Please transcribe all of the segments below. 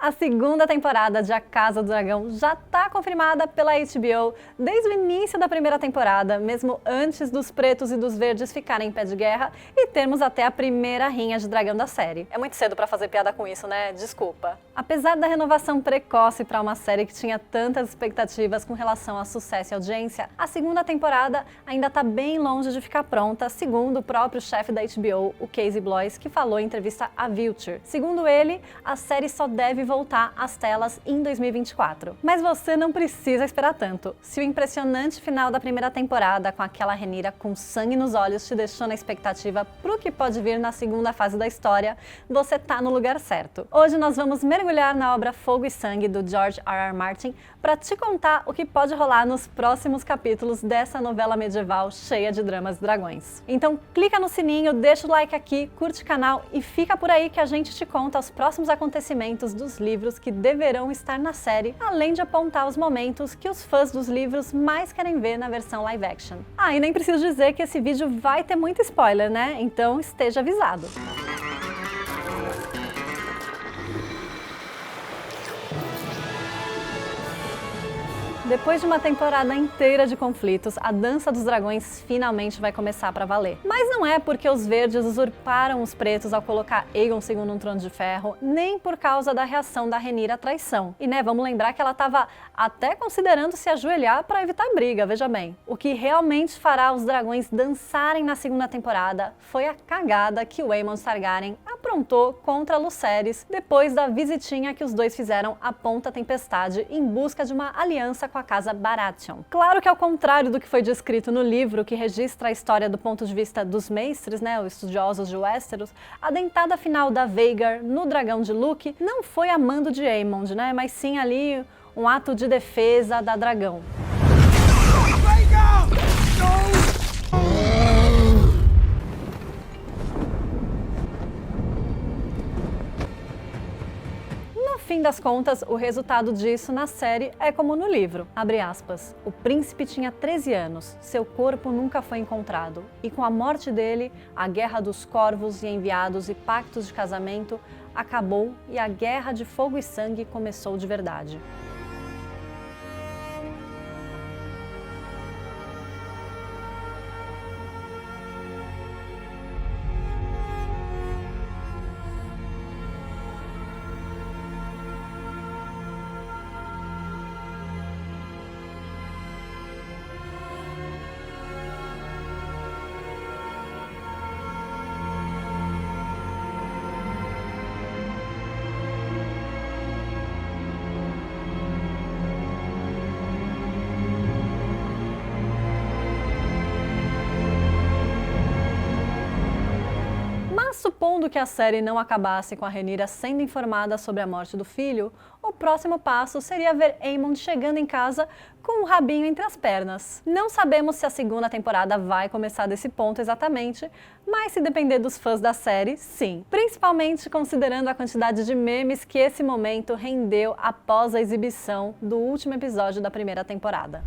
A segunda temporada de A Casa do Dragão já está confirmada pela HBO desde o início da primeira temporada, mesmo antes dos pretos e dos verdes ficarem em pé de guerra e termos até a primeira rinha de dragão da série. É muito cedo para fazer piada com isso, né? Desculpa. Apesar da renovação precoce para uma série que tinha tantas expectativas com relação a sucesso e audiência, a segunda temporada ainda está bem longe de ficar pronta, segundo o próprio chefe da HBO, o Casey Bloys, que falou em entrevista à Vulture. Segundo ele, a série só deve voltar às telas em 2024. Mas você não precisa esperar tanto. Se o impressionante final da primeira temporada, com aquela Rhaenyra com sangue nos olhos, te deixou na expectativa pro que pode vir na segunda fase da história, você tá no lugar certo. Hoje nós vamos mergulhar na obra Fogo e Sangue do George R. R. Martin para te contar o que pode rolar nos próximos capítulos dessa novela medieval cheia de dramas e dragões. Então clica no sininho, deixa o like aqui, curte o canal e fica por aí que a gente te conta os próximos acontecimentos dos livros que deverão estar na série, além de apontar os momentos que os fãs dos livros mais querem ver na versão live action. Ah, e nem preciso dizer que esse vídeo vai ter muito spoiler, né? Então esteja avisado. Depois de uma temporada inteira de conflitos, a Dança dos Dragões finalmente vai começar para valer. Mas não é porque os verdes usurparam os pretos ao colocar Aegon II no Trono de Ferro, nem por causa da reação da Rhaenyra à traição. E vamos lembrar que ela estava até considerando se ajoelhar para evitar briga, veja bem. O que realmente fará os dragões dançarem na segunda temporada foi a cagada que o Aemon Targaryen aprontou contra Lucerys depois da visitinha que os dois fizeram à Ponta Tempestade em busca de uma aliança com a casa Baratheon. Claro que ao contrário do que foi descrito no livro, que registra a história do ponto de vista dos mestres, os estudiosos de Westeros, a dentada final da Vhagar no dragão de Luke não foi a mando de Aemond, mas sim ali um ato de defesa da dragão. No fim das contas, o resultado disso na série é como no livro, abre aspas, o príncipe tinha 13 anos, seu corpo nunca foi encontrado, e com a morte dele, a guerra dos corvos e enviados e pactos de casamento acabou e a guerra de fogo e sangue começou de verdade. Supondo que a série não acabasse com a Rhaenyra sendo informada sobre a morte do filho, o próximo passo seria ver Aemond chegando em casa com o rabinho entre as pernas. Não sabemos se a segunda temporada vai começar desse ponto exatamente, mas se depender dos fãs da série, sim. Principalmente considerando a quantidade de memes que esse momento rendeu após a exibição do último episódio da primeira temporada.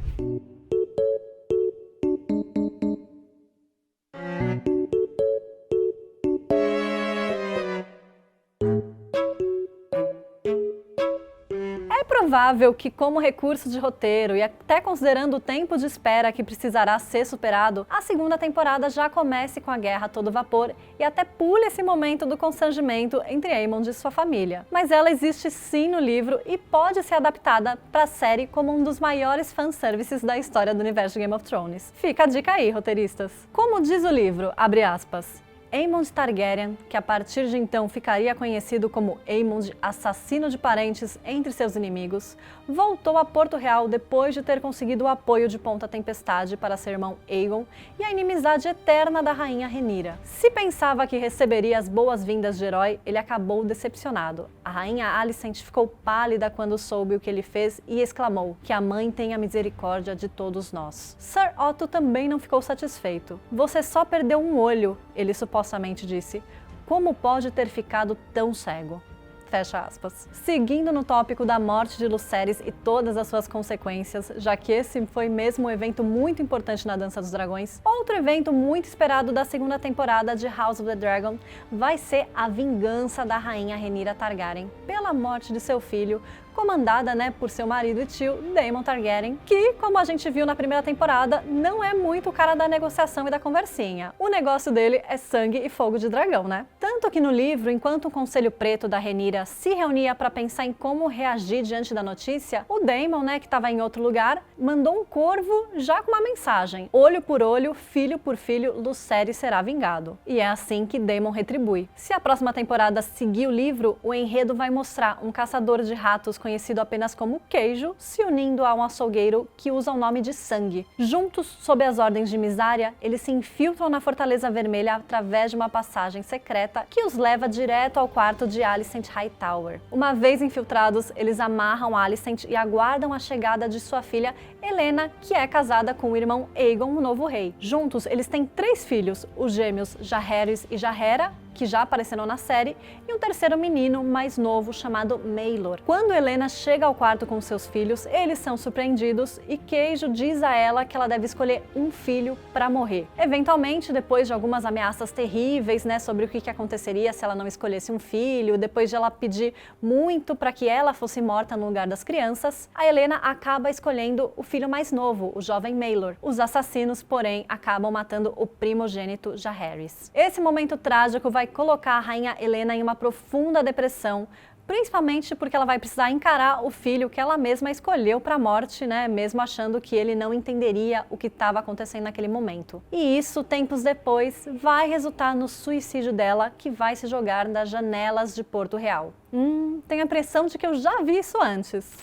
É provável que, como recurso de roteiro e até considerando o tempo de espera que precisará ser superado, a segunda temporada já comece com a guerra a todo vapor e até pule esse momento do constrangimento entre Aemond e sua família. Mas ela existe sim no livro e pode ser adaptada para a série como um dos maiores fanservices da história do universo de Game of Thrones. Fica a dica aí, roteiristas. Como diz o livro, abre aspas, Aemond Targaryen, que a partir de então ficaria conhecido como Aemond, assassino de parentes entre seus inimigos, voltou a Porto Real depois de ter conseguido o apoio de Ponta Tempestade para seu irmão Aegon e a inimizade eterna da rainha Rhaenyra. Se pensava que receberia as boas-vindas de herói, ele acabou decepcionado. A rainha Alicent ficou pálida quando soube o que ele fez e exclamou que a mãe tenha misericórdia de todos nós. Sir Otto também não ficou satisfeito. Você só perdeu um olho, ele supostamente disse. Como pode ter ficado tão cego? Fecha aspas. Seguindo no tópico da morte de Lucerys e todas as suas consequências, já que esse foi mesmo um evento muito importante na Dança dos Dragões, outro evento muito esperado da segunda temporada de House of the Dragon vai ser a vingança da rainha Rhaenyra Targaryen pela morte de seu filho, comandada, por seu marido e tio, Daemon Targaryen, que, como a gente viu na primeira temporada, não é muito o cara da negociação e da conversinha. O negócio dele é sangue e fogo de dragão, né? Tanto que no livro, enquanto o Conselho Preto da Rhaenyra se reunia para pensar em como reagir diante da notícia, o Daemon, que estava em outro lugar, mandou um corvo já com uma mensagem: olho por olho, filho por filho, Lucerys será vingado. E é assim que Daemon retribui. Se a próxima temporada seguir o livro, o enredo vai mostrar um caçador de ratos conhecido apenas como Queijo, se unindo a um açougueiro que usa o nome de Sangue. Juntos, sob as ordens de Mysaria, eles se infiltram na Fortaleza Vermelha através de uma passagem secreta que os leva direto ao quarto de Alicent Hightower. Uma vez infiltrados, eles amarram Alicent e aguardam a chegada de sua filha Helena, que é casada com o irmão Aegon, o novo rei. Juntos, eles têm 3 filhos, os gêmeos Jaehaerys e Jaehaera, que já apareceram na série, e um terceiro menino mais novo chamado Maelor. Quando Helena chega ao quarto com seus filhos, eles são surpreendidos e Queijo diz a ela que ela deve escolher um filho para morrer. Eventualmente, depois de algumas ameaças terríveis, sobre o que aconteceria se ela não escolhesse um filho, depois de ela pedir muito para que ela fosse morta no lugar das crianças, a Helena acaba escolhendo o filho mais novo, o jovem Maelor. Os assassinos, porém, acabam matando o primogênito Jaehaerys. Esse momento trágico vai colocar a rainha Helena em uma profunda depressão, principalmente porque ela vai precisar encarar o filho que ela mesma escolheu para a morte, mesmo achando que ele não entenderia o que estava acontecendo naquele momento. E isso, tempos depois, vai resultar no suicídio dela, que vai se jogar das janelas de Porto Real. Tenho a impressão de que eu já vi isso antes.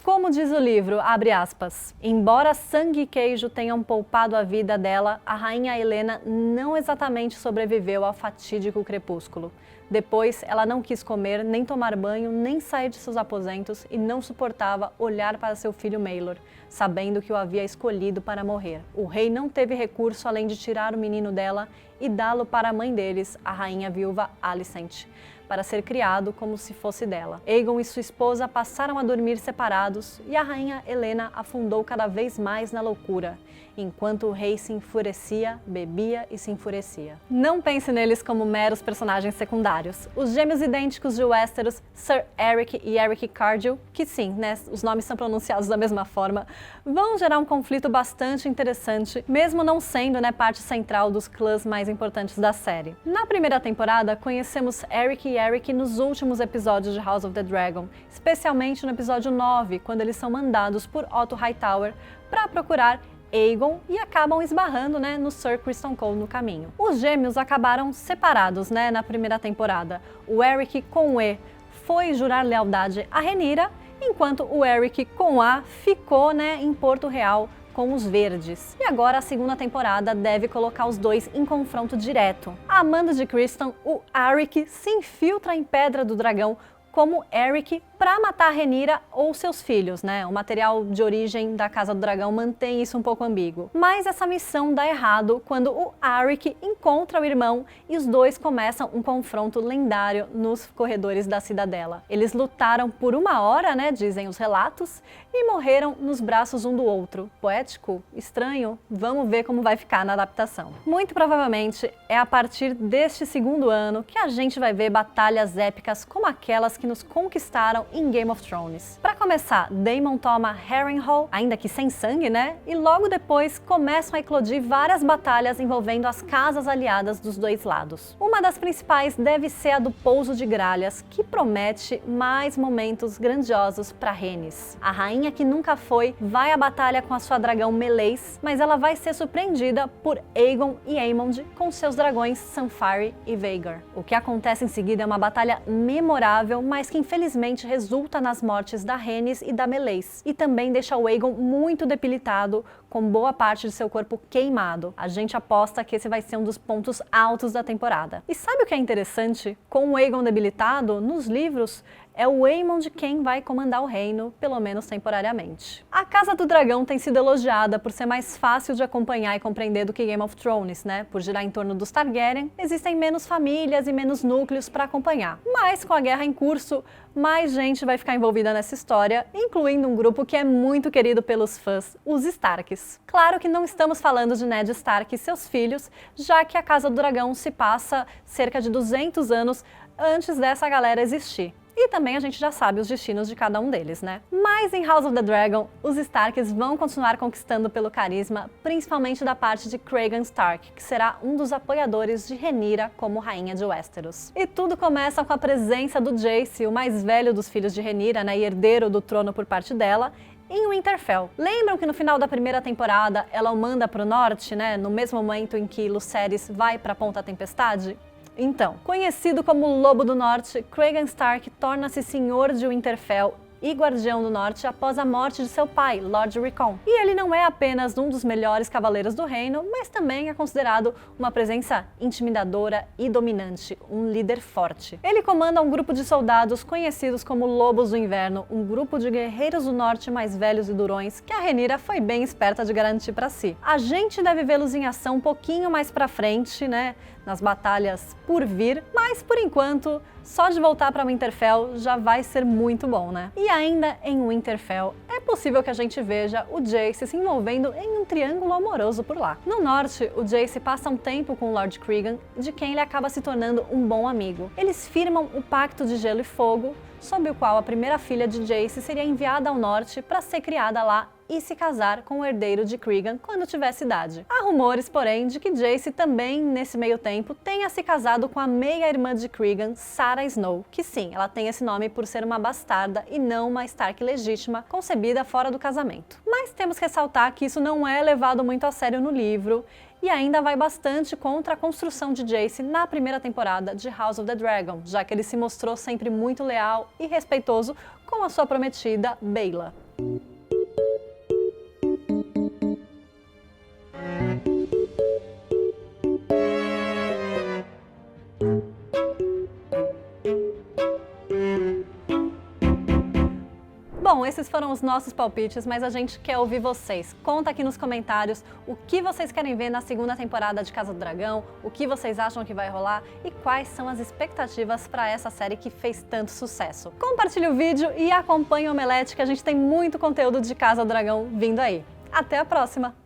Como diz o livro, abre aspas, embora Sangue e Queijo tenham poupado a vida dela, a rainha Helena não exatamente sobreviveu ao fatídico crepúsculo. Depois, ela não quis comer, nem tomar banho, nem sair de seus aposentos e não suportava olhar para seu filho Maelor, sabendo que o havia escolhido para morrer. O rei não teve recurso além de tirar o menino dela e dá-lo para a mãe deles, a rainha viúva Alicent, para ser criado como se fosse dela. Aegon e sua esposa passaram a dormir separados e a rainha Helena afundou cada vez mais na loucura, enquanto o rei se enfurecia, bebia e se enfurecia. Não pense neles como meros personagens secundários. Os gêmeos idênticos de Westeros, Sir Eric e Eric Cargill, que sim, os nomes são pronunciados da mesma forma, vão gerar um conflito bastante interessante, mesmo não sendo parte central dos clãs mais importantes da série. Na primeira temporada, conhecemos Eric e Eric nos últimos episódios de House of the Dragon, especialmente no episódio 9, quando eles são mandados por Otto Hightower para procurar Aegon e acabam esbarrando no Sir Criston Cole no caminho. Os gêmeos acabaram separados na primeira temporada. O Eric com E foi jurar lealdade a Rhaenyra, enquanto o Eric com A ficou em Porto Real com os verdes. E agora a segunda temporada deve colocar os dois em confronto direto. A mando de Criston, o Aeric se infiltra em Pedra do Dragão como Eric para matar Rhaenyra ou seus filhos, O material de origem da Casa do Dragão mantém isso um pouco ambíguo. Mas essa missão dá errado quando o Aeric encontra o irmão e os dois começam um confronto lendário nos corredores da cidadela. Eles lutaram por 1 hora, dizem os relatos, e morreram nos braços um do outro. Poético? Estranho? Vamos ver como vai ficar na adaptação. Muito provavelmente é a partir deste segundo ano que a gente vai ver batalhas épicas como aquelas que nos conquistaram em Game of Thrones. Para começar, Daemon toma Harrenhal, ainda que sem sangue, e logo depois começam a eclodir várias batalhas envolvendo as casas aliadas dos dois lados. Uma das principais deve ser a do Pouso de Gralhas, que promete mais momentos grandiosos para Rhaenys. A rainha que nunca foi vai à batalha com a sua dragão Meleys, mas ela vai ser surpreendida por Aegon e Aemond com seus dragões Sunfyre e Vhagar. O que acontece em seguida é uma batalha memorável, mas que infelizmente resulta nas mortes da Rhaenys e da Meleys, e também deixa o Aegon muito debilitado, com boa parte de seu corpo queimado. A gente aposta que esse vai ser um dos pontos altos da temporada. E sabe o que é interessante? Com o Aegon debilitado, nos livros, é o Aemond quem vai comandar o reino, pelo menos temporariamente. A Casa do Dragão tem sido elogiada por ser mais fácil de acompanhar e compreender do que Game of Thrones, né? Por girar em torno dos Targaryen, existem menos famílias e menos núcleos para acompanhar. Mas com a guerra em curso, mais gente vai ficar envolvida nessa história, incluindo um grupo que é muito querido pelos fãs, os Starks. Claro que não estamos falando de Ned Stark e seus filhos, já que a Casa do Dragão se passa cerca de 200 anos antes dessa galera existir. E também a gente já sabe os destinos de cada um deles, né? Mas em House of the Dragon, os Starks vão continuar conquistando pelo carisma, principalmente da parte de Cregan Stark, que será um dos apoiadores de Rhaenyra como rainha de Westeros. E tudo começa com a presença do Jace, o mais velho dos filhos de Rhaenyra, né, e herdeiro do trono por parte dela, em Winterfell. Lembram que no final da primeira temporada ela o manda para o norte, né, no mesmo momento em que Lucerys vai para a Ponta Tempestade? Então, conhecido como Lobo do Norte, Cregan Stark torna-se senhor de Winterfell e Guardião do Norte após a morte de seu pai, Lord Rickon. E ele não é apenas um dos melhores cavaleiros do reino, mas também é considerado uma presença intimidadora e dominante, um líder forte. Ele comanda um grupo de soldados conhecidos como Lobos do Inverno, um grupo de guerreiros do norte mais velhos e durões que a Rhaenyra foi bem esperta de garantir para si. A gente deve vê-los em ação um pouquinho mais pra frente, né, nas batalhas por vir, mas por enquanto, só de voltar para Winterfell já vai ser muito bom, né? E ainda em Winterfell, é possível que a gente veja o Jace se envolvendo em um triângulo amoroso por lá. No norte, o Jace passa um tempo com o Lord Cregan, de quem ele acaba se tornando um bom amigo. Eles firmam o Pacto de Gelo e Fogo, sob o qual a primeira filha de Jace seria enviada ao norte para ser criada lá e se casar com o herdeiro de Cregan quando tivesse idade. Há rumores, porém, de que Jace também, nesse meio tempo, tenha se casado com a meia-irmã de Cregan, Sarah Snow, que sim, ela tem esse nome por ser uma bastarda e não uma Stark legítima, concebida fora do casamento. Mas temos que ressaltar que isso não é levado muito a sério no livro, e ainda vai bastante contra a construção de Jace na primeira temporada de House of the Dragon, já que ele se mostrou sempre muito leal e respeitoso com a sua prometida, Baela. Bom, esses foram os nossos palpites, mas a gente quer ouvir vocês. Conta aqui nos comentários o que vocês querem ver na segunda temporada de Casa do Dragão, o que vocês acham que vai rolar e quais são as expectativas para essa série que fez tanto sucesso. Compartilhe o vídeo e acompanhe o Omelete, que a gente tem muito conteúdo de Casa do Dragão vindo aí. Até a próxima!